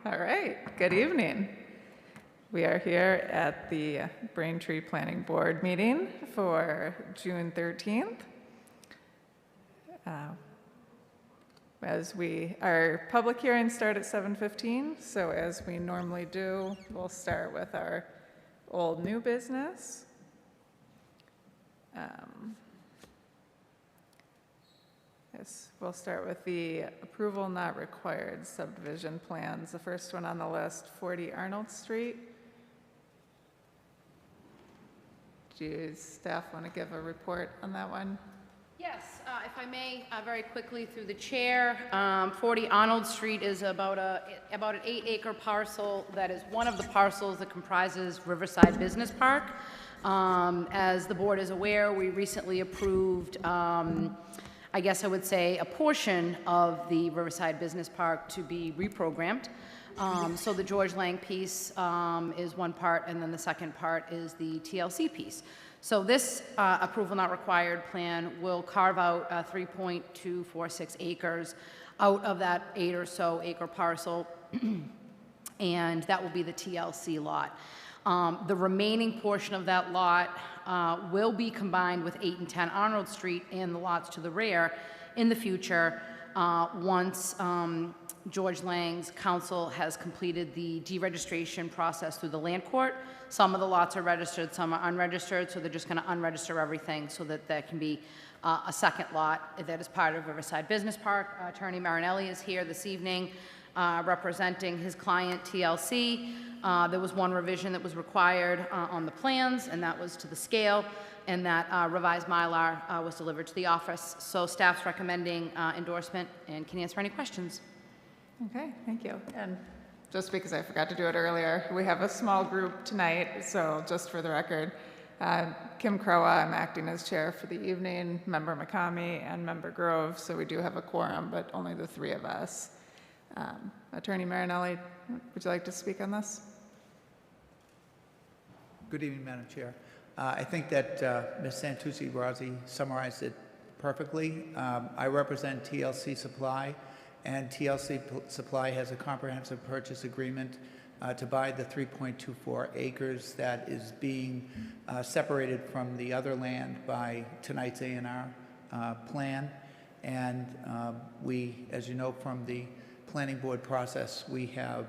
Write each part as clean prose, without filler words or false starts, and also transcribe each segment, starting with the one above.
All right, good evening. We are here at the Braintree Planning Board meeting for June 13th. Our public hearings start at 7:15, so as we normally do, we'll start with our old new business. We'll start with the approval not required subdivision plans. The first one on the list, 40 Arnold Street. Do you staff want to give a report on that one? Yes, if I may, very quickly through the chair, 40 Arnold Street is about an 8-acre parcel that is one of the parcels that comprises Riverside Business Park. As the board is aware, we recently approved, I guess I would say, a portion of the Riverside Business Park to be reprogrammed. So the George Lang piece is one part, and then the second part is the TLC piece. So this approval not required plan will carve out 3.246 acres out of that 8 or so acre parcel, and that will be the TLC lot. The remaining portion of that lot will be combined with 8 and 10 Arnold Street and the lots to the rear in the future once George Lang's council has completed the deregistration process through the land court. Some of the lots are registered, some are unregistered, so they're just going to unregister everything so that there can be a second lot that is part of Riverside Business Park. Attorney Marinelli is here this evening representing his client TLC. There was one revision that was required on the plans, and that was to the scale, and that revised Mylar was delivered to the office. So staff's recommending endorsement and can answer any questions. Okay, thank you. And just because I forgot to do it earlier, we have a small group tonight, so just for the record, Kim Crowa, I'm acting as chair for the evening, Member McCamey, and Member Grove, so we do have a quorum, but only the three of us. Attorney Marinelli, would you like to speak on this? Good evening, Madam Chair. I think that Ms. Santucci-Rossi summarized it perfectly. I represent TLC Supply, and TLC Supply has a comprehensive purchase agreement to buy the 3.24 acres that is being separated from the other land by tonight's A&R plan. And we, as you know from the planning board process, we have,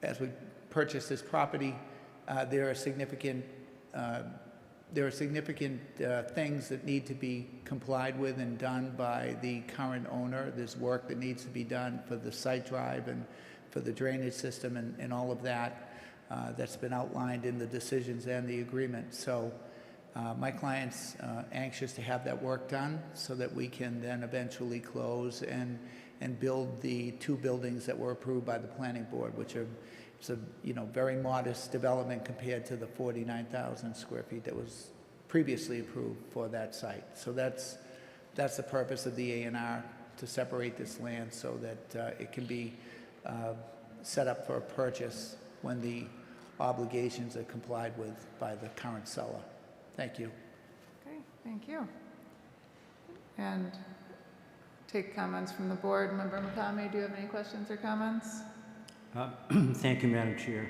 as we purchase this property, there are significant things that need to be complied with and done by the current owner. There's work that needs to be done for the site drive and for the drainage system and all of that that's been outlined in the decisions and the agreement. So my client's anxious to have that work done so that we can then eventually close and build the 2 buildings that were approved by the planning board, which are it's a very modest development compared to the 49,000 square feet that was previously approved for that site. So that's the purpose of the A&R, to separate this land so that it can be set up for a purchase when the obligations are complied with by the current seller. Thank you. Okay, thank you. And take comments from the board. Member McCamey, do you have any questions or comments? Thank you, Madam Chair.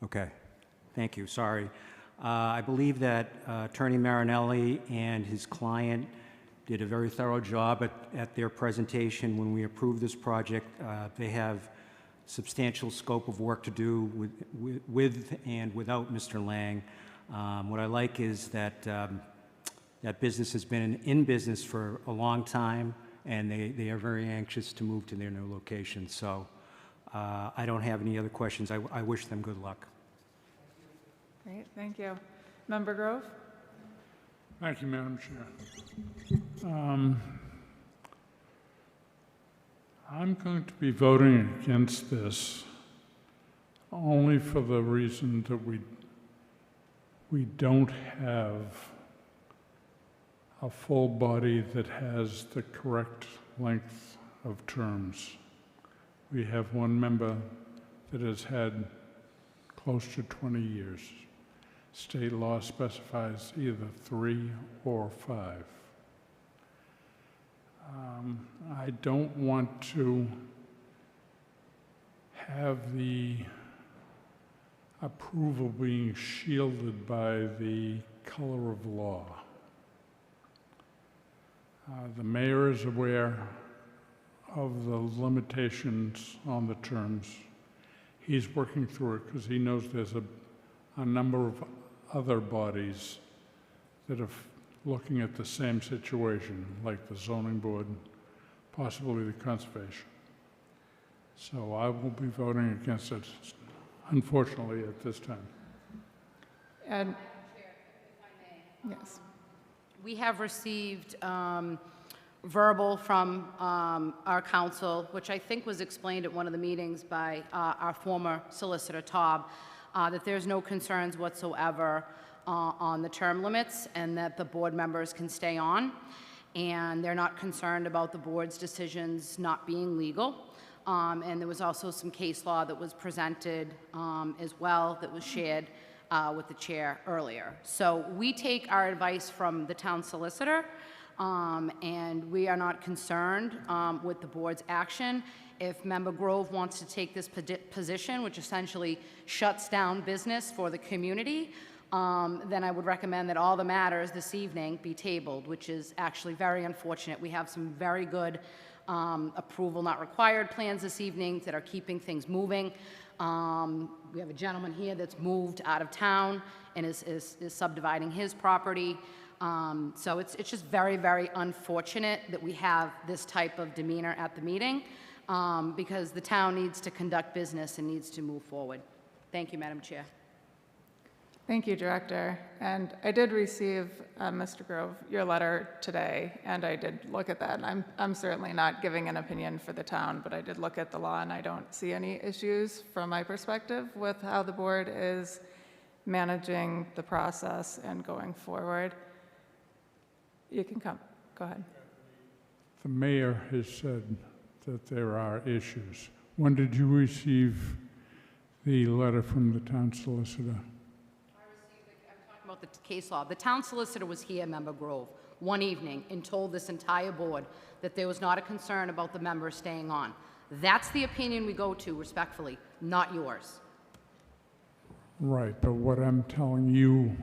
Okay, thank you, sorry. I believe that Attorney Marinelli and his client did a very thorough job at their presentation when we approved this project. They have substantial scope of work to do with and without Mr. Lang. What I like is that that business has been in business for a long time, and they are very anxious to move to their new location. So I don't have any other questions. I wish them good luck. Great, thank you. Member Grove? Thank you, Madam Chair. I'm going to be voting against this only for the reason that we don't have a full body that has the correct length of terms. We have one member that has had close to 20 years. State law specifies either 3 or 5. I don't want to have the approval being shielded by the color of law. The mayor is aware of the limitations on the terms. He's working through it because he knows there's a number of other bodies that are looking at the same situation, like the zoning board, possibly the conservation. So I will be voting against it, unfortunately, at this time. And, yes. We have received verbal from our counsel, which I think was explained at one of the meetings by our former solicitor, Todd, that there's no concerns whatsoever on the term limits and that the board members can stay on. And they're not concerned about the board's decisions not being legal. And there was also some case law that was presented as well that was shared with the chair earlier. So we take our advice from the town solicitor, and we are not concerned with the board's action. If Member Grove wants to take this position, which essentially shuts down business for the community, then I would recommend that all the matters this evening be tabled, which is actually very unfortunate. We have some very good approval not required plans this evening that are keeping things moving. We have a gentleman here that's moved out of town and is subdividing his property. So it's just very, very unfortunate that we have this type of demeanor at the meeting because the town needs to conduct business and needs to move forward. Thank you, Madam Chair. Thank you, Director. And I did receive, Mr. Grove, your letter today, and I did look at that. I'm certainly not giving an opinion for the town, but I did look at the law, and I don't see any issues from my perspective with how the board is managing the process and going forward. You can come. Go ahead. The mayor has said that there are issues. When did you receive the letter from the town solicitor? About the case law. The town solicitor was here, Member Grove, one evening and told this entire board that there was not a concern about the members staying on. That's the opinion we go to, respectfully, not yours. Right, but what I'm telling you,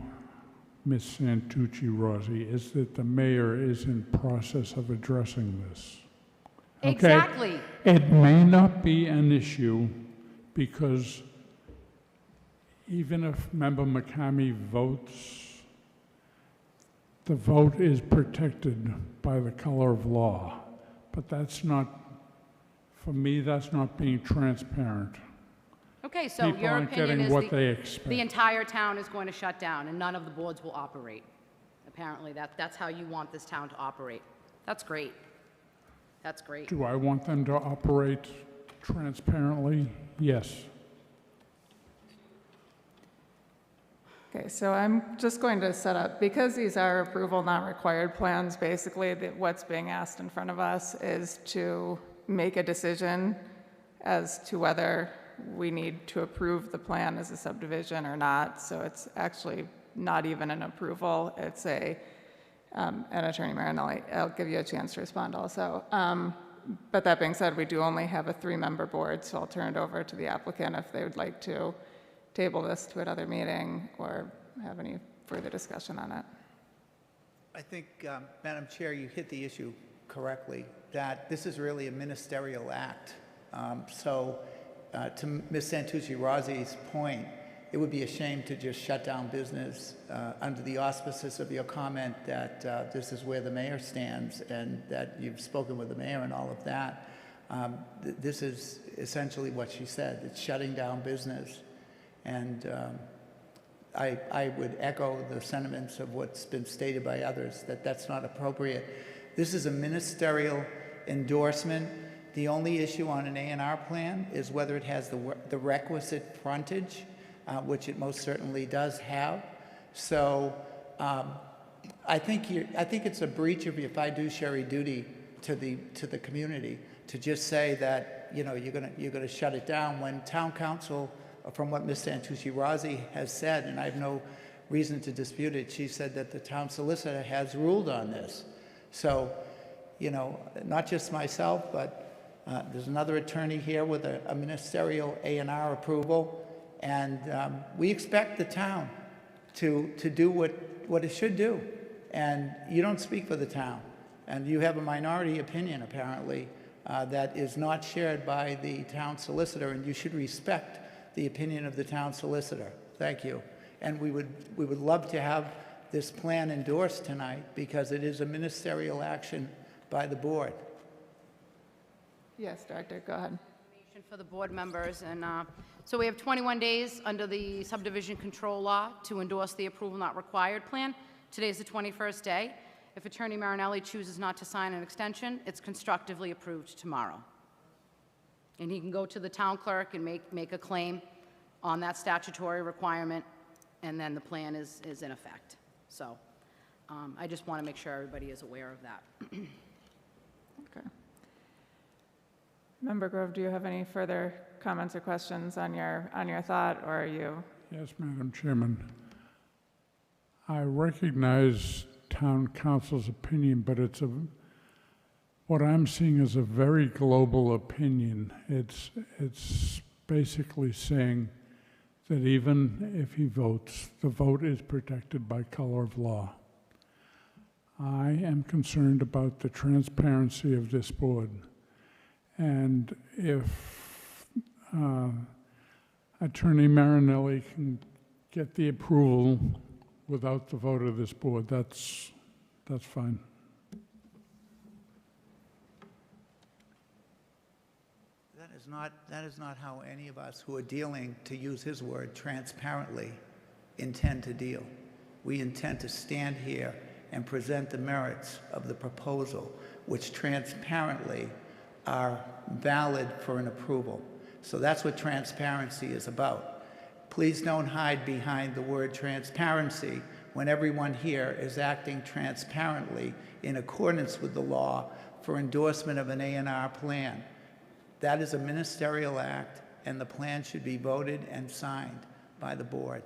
Ms. Santucci-Rossi, is that the mayor is in process of addressing this. Okay? Exactly. It may not be an issue because even if Member McCamey votes, the vote is protected by the color of law. But that's not, for me, that's not being transparent. Okay, so People your aren't opinion getting is what they expect. the entire town is going to shut down and none of the boards will operate. Apparently, that's how you want this town to operate. That's great. That's great. Do I want them to operate transparently? Yes. Okay, so I'm just going to set up, because these are approval not required plans, basically what's being asked in front of us is to make a decision as to whether we need to approve the plan as a subdivision or not. So it's actually not even an approval, it's and Attorney Marinelli, I'll give you a chance to respond also. But that being said, we do only have a 3-member board, so I'll turn it over to the applicant if they would like to table this to another meeting or have any further discussion on it. I think, Madam Chair, you hit the issue correctly, that this is really a ministerial act. To Ms. Santucci-Rossi's point, it would be a shame to just shut down business under the auspices of your comment that this is where the mayor stands and that you've spoken with the mayor and all of that. This is essentially what she said. It's shutting down business. And I would echo the sentiments of what's been stated by others, that that's not appropriate. This is a ministerial endorsement. The only issue on an A&R plan is whether it has the requisite frontage, which it most certainly does have. So I think it's a breach of your fiduciary duty to the community to just say that you're gonna shut it down when town council, from what Ms. Santucci-Rossi has said, and I have no reason to dispute it. She said that the town solicitor has ruled on this. So, you know, not just myself, but there's another attorney here with a ministerial A&R approval, and we expect the town to do what it should do. And you don't speak for the town, and you have a minority opinion, apparently, that is not shared by the town solicitor, and you should respect the opinion of the town solicitor. Thank you. And we would love to have this plan endorsed tonight because it is a ministerial action by the board. Yes, Director, go ahead. Information for the board members, and so we have 21 days under the subdivision control law to endorse the approval not required plan. Today is the 21st day. If Attorney Marinelli chooses not to sign an extension, it's constructively approved tomorrow. And he can go to the town clerk and make a claim on that statutory requirement, and then the plan is in effect. So I just want to make sure everybody is aware of that. Okay. Member Grove, do you have any further comments or questions on your thought, or are you? Yes, Madam Chairman. I recognize town council's opinion, but what I'm seeing is a very global opinion. It's basically saying that even if he votes, the vote is protected by color of law. I am concerned about the transparency of this board. And if Attorney Marinelli can get the approval without the vote of this board, that's fine. That is not how any of us who are dealing, to use his word, transparently intend to deal. We intend to stand here and present the merits of the proposal, which transparently are valid for an approval. So that's what transparency is about. Please don't hide behind the word transparency when everyone here is acting transparently in accordance with the law for endorsement of an A&R plan. That is a ministerial act, and the plan should be voted and signed by the board.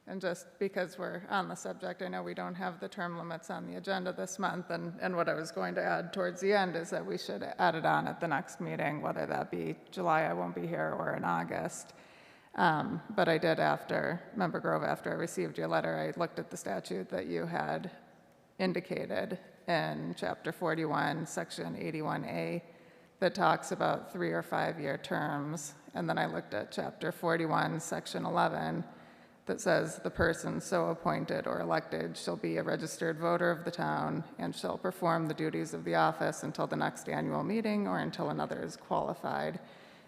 And just because we're on the subject, I know we don't have the term limits on the agenda this month, and what I was going to add towards the end is that we should add it on at the next meeting, whether that be July, I won't be here, or in August. But I did Member Grove, after I received your letter, I looked at the statute that you had indicated in Chapter 41, Section 81A, that talks about 3 or 5 year terms. And then I looked at Chapter 41, Section 11, that says the person so appointed or elected shall be a registered voter of the town and shall perform the duties of the office until the next annual meeting or until another is qualified,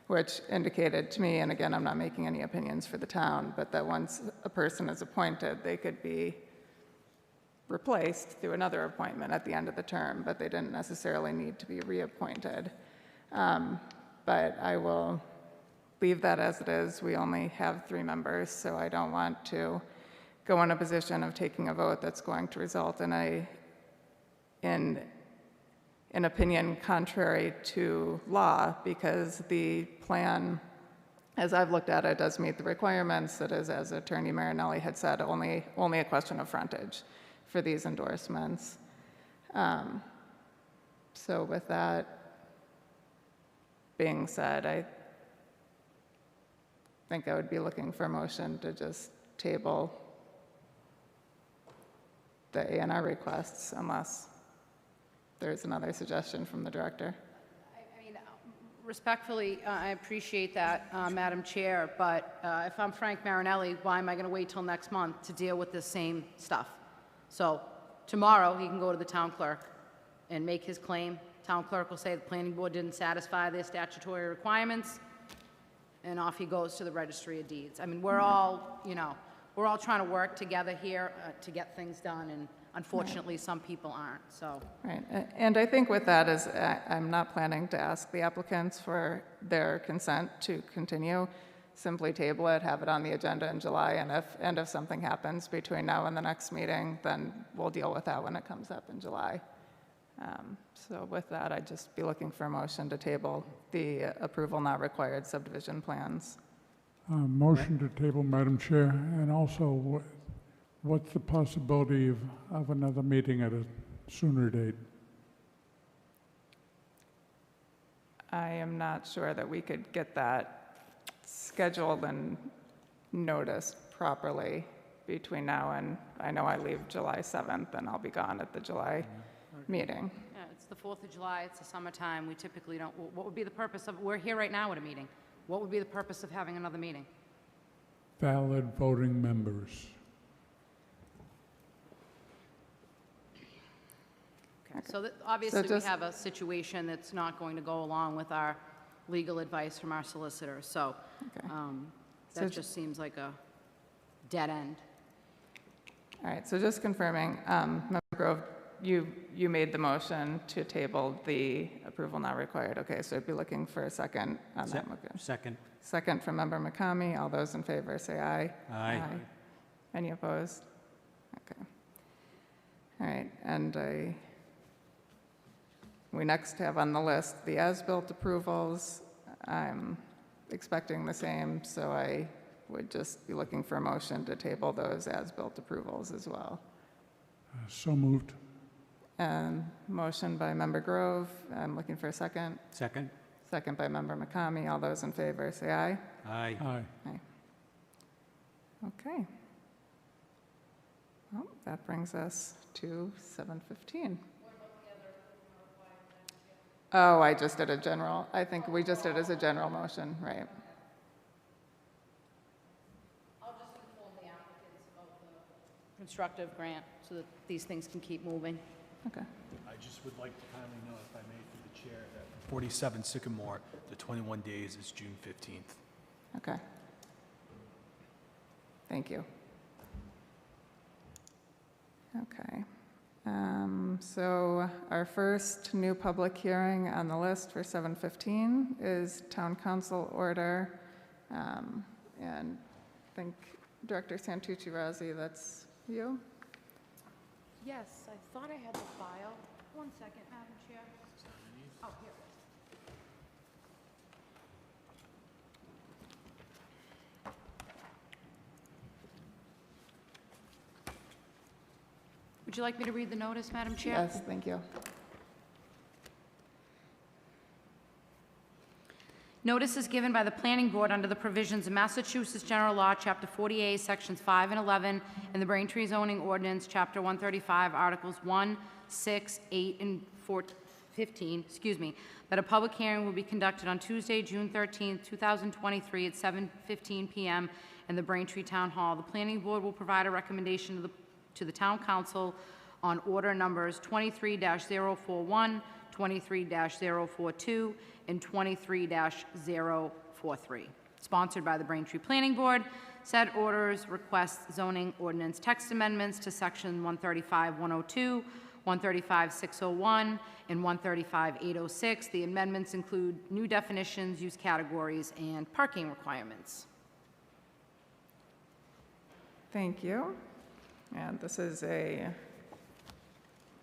which indicated to me, and again, I'm not making any opinions for the town, but that once a person is appointed, they could be replaced through another appointment at the end of the term, but they didn't necessarily need to be reappointed. But I will leave that as it is. We only have 3 members, so I don't want to go in a position of taking a vote that's going to result in an opinion contrary to law, because the plan, as I've looked at it, does meet the requirements. It is, as Attorney Marinelli had said, only a question of frontage for these endorsements. So with that being said, I think I would be looking for a motion to just table the A&R requests unless there's another suggestion from the director. I mean, respectfully, I appreciate that, Madam Chair, but if I'm Frank Marinelli, why am I going to wait till next month to deal with this same stuff? So tomorrow, he can go to the town clerk and make his claim. Town clerk will say the planning board didn't satisfy their statutory requirements, and off he goes to the registry of deeds. I mean, we're all trying to work together here to get things done, and unfortunately, some people aren't, so. Right, and I think with that is, I'm not planning to ask the applicants for their consent to continue. Simply table it, have it on the agenda in July, and if something happens between now and the next meeting, then we'll deal with that when it comes up in July. So with that, I'd just be looking for a motion to table the approval not required subdivision plans. Motion to table, Madam Chair, and also what's the possibility of another meeting at a sooner date? I am not sure that we could get that scheduled and noticed properly between now and, I know I leave July 7th, and I'll be gone at the July meeting. Yeah, it's the 4th of July, it's the summertime, we typically don't, what would be the purpose of, we're here right now at a meeting. What would be the purpose of having another meeting? Valid voting members. So that, obviously, we just- have a situation that's not going to go along with our legal advice from our solicitors, so Okay. that So just seems like a dead end. All right, so just confirming, Member Grove, you made the motion to table the approval not required. Okay, so I'd be looking for a second on that motion. Second. Second from Member McCamey. All those in favor say aye. Aye. Any opposed? Okay. All right, and we next have on the list the as-built approvals. I'm expecting the same, so I would just be looking for a motion to table those as-built approvals as well. So moved. Motion by Member Grove. I'm looking for a second. Second. Second by Member McCamey. All those in favor say aye. Aye. Aye. Okay. Well, that brings us to 7:15. Oh, I just did a general, I think we just did as a general motion, right? I'll just inform the applicants about the constructive grant, so that these things can keep moving. Okay. I just would like to kindly note, if I may, through the chair, that 47 Sycamore, the 21 days is June 15th. Okay. Thank you. Okay. So our first new public hearing on the list for 7:15 is Town Council Order. And I think Director Santucci-Razzi, that's you? Yes, I thought I had the file. One second, Madam Chair. Oh, here it is. Would you like me to read the notice, Madam Chair? Yes, thank you. Notice is given by the Planning Board under the provisions of Massachusetts General Law, Chapter 48, Sections 5 and 11, and the Braintree zoning ordinance, Chapter 135, Articles 1, 6, 8, and 15, that a public hearing will be conducted on Tuesday, June 13, 2023, at 7:15 p.m. in the Braintree Town Hall. The Planning Board will provide a recommendation to the Town Council on order numbers 23-041, 23-042, and 23-043. Sponsored by the Braintree Planning Board, said orders request zoning ordinance text amendments to Section 135-102, 135-601, and 135-806. The amendments include new definitions, use categories, and parking requirements. Thank you. And this is a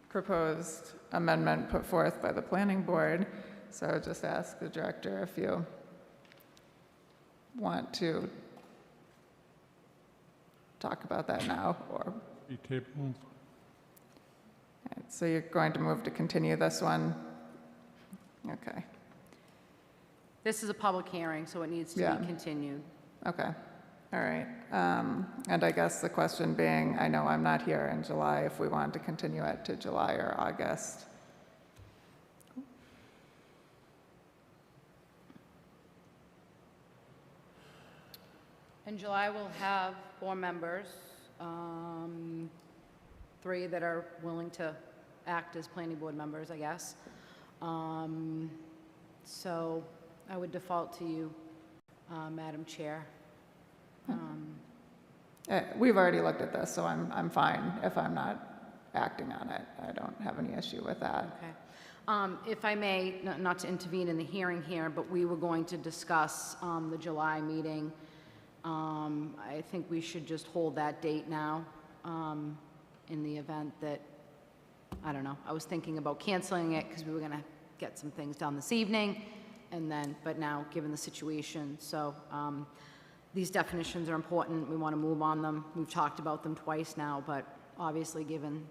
proposed amendment put forth by the Planning Board. So I would just ask the director if you want to talk about that now, or, Be tabled. so you're going to move to continue this one? Okay, This is a public hearing, so it needs to Yeah. be continued. okay, all right. And I guess the question being, I know I'm not here in July, if we wanted to continue it to July or August. In July, we'll have 4 members, 3 that are willing to act as planning board members, I guess. So I would default to you, Madam Chair. We've already looked at this, so I'm fine if I'm not acting on it. I don't have any issue with that. Okay. If I may, not to intervene in the hearing here, but we were going to discuss the July meeting. I think we should just hold that date now, in the event that I don't know, I was thinking about canceling it because we were gonna get some things done this evening, and then, but now, given the situation, so, these definitions are important, we want to move on them. We've talked about them twice now, but obviously, given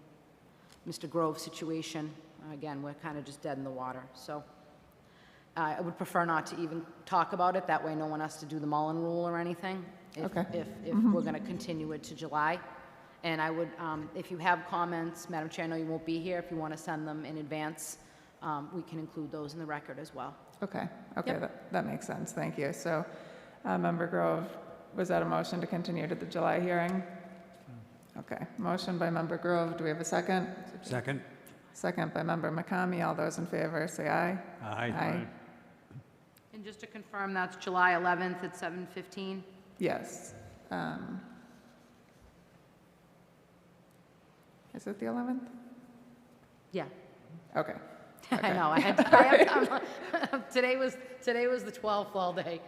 Mr. Grove's situation, again, we're kind of just dead in the water, so. I would prefer not to even talk about it, that way no one has to do the Mullen Rule or anything. Okay. If we're going to continue it to July. And I would, if you have comments, Madam Chair, I know you won't be here, if you want to send them in advance, we can include those in the record as well. Okay, okay, Yep. that makes sense, thank you. So, Member Grove, was that a motion to continue to the July hearing? Okay, motion by Member Grove, do we have a second? Second? Second by Member McCamey, all those in favor, say aye. Aye. And just to confirm, that's July 11th at 7:15? Yes. Is it the 11th? Yeah. Okay. I know, today was the 12th all day,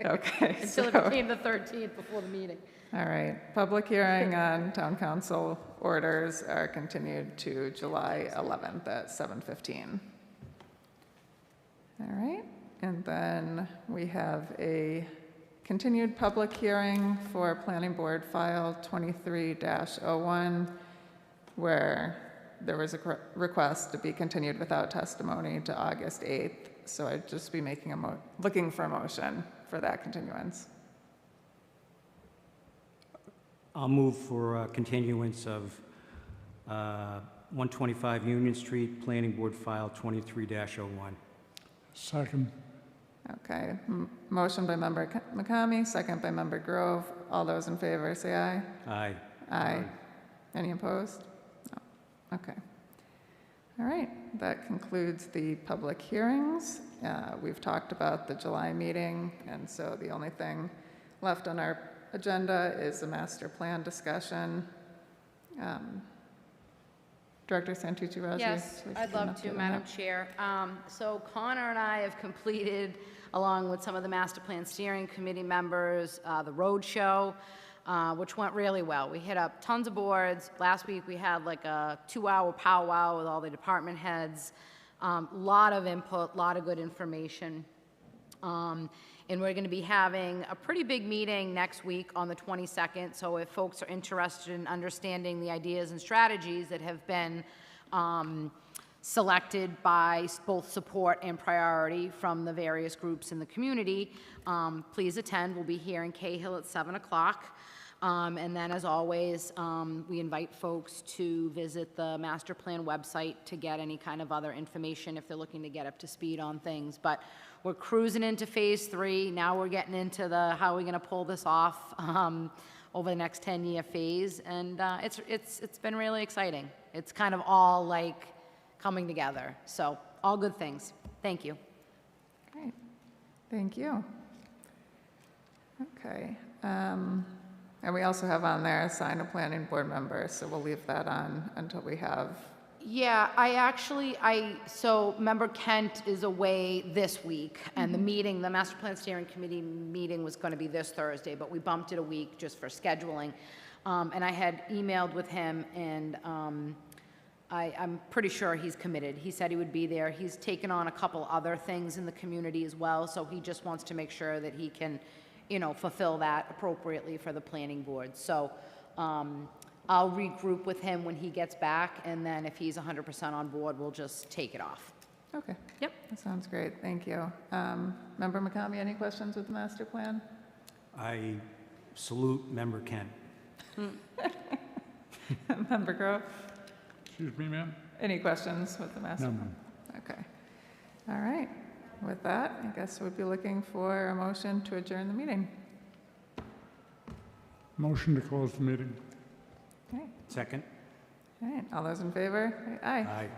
Okay. until it so- became the 13th before the meeting. All right, public hearing on town council orders are continued to July 11th at 7:15. All right, and then we have a continued public hearing for Planning Board File 23-01, where there was a request to be continued without testimony to August 8th. So I'd just be making looking for a motion for that continuance. I'll move for continuance of 125 Union Street, Planning Board File 23-01. Second. Okay, motion by Member McCamey, second by Member Grove. All those in favor, say aye. Aye. Aye. Any opposed? No. Okay. All right, that concludes the public hearings. We've talked about the July meeting, and so the only thing left on our agenda is a master plan discussion. Director Santucci-Razzi? Yes, please I'd give an love to, update on Madam that. Chair. So Connor and I have completed, along with some of the Master Plan Steering Committee members, the road show, which went really well. We hit up tons of boards. Last week, we had like a 2-hour powwow with all the department heads. Lot of input, lot of good information. And we're going to be having a pretty big meeting next week on the 22nd. So if folks are interested in understanding the ideas and strategies that have been selected by both support and priority from the various groups in the community, please attend. We'll be here in Cahill at 7 o'clock. And then, as always, we invite folks to visit the master plan website to get any kind of other information if they're looking to get up to speed on things. But we're cruising into phase 3. Now we're getting into the how are we going to pull this off over the next 10-year phase, and it's been really exciting. It's kind of all like coming together. So all good things. Thank you. Great, thank you. Okay. And we also have on there assign a planning board member, so we'll leave that on until we have. Yeah, so Member Kent is away this week, and the Master Plan Steering Committee meeting was going to be this Thursday, but we bumped it a week just for scheduling. And I had emailed with him, and I'm pretty sure he's committed. He said he would be there. He's taken on a couple other things in the community as well, so he just wants to make sure that he can, fulfill that appropriately for the planning board. So I'll regroup with him when he gets back, and then if he's 100% on board, we'll just take it off. Okay. Yep. That sounds great, thank you. Member McCamey, any questions with the master plan? I salute Member Kent. Member Grove, Excuse me, ma'am? any questions with the master No, plan? ma'am. Okay. All right. With that, I guess we'd be looking for a motion to adjourn the meeting. Motion to close the meeting. Okay. Second? All right. All those in favor? Say aye. Aye.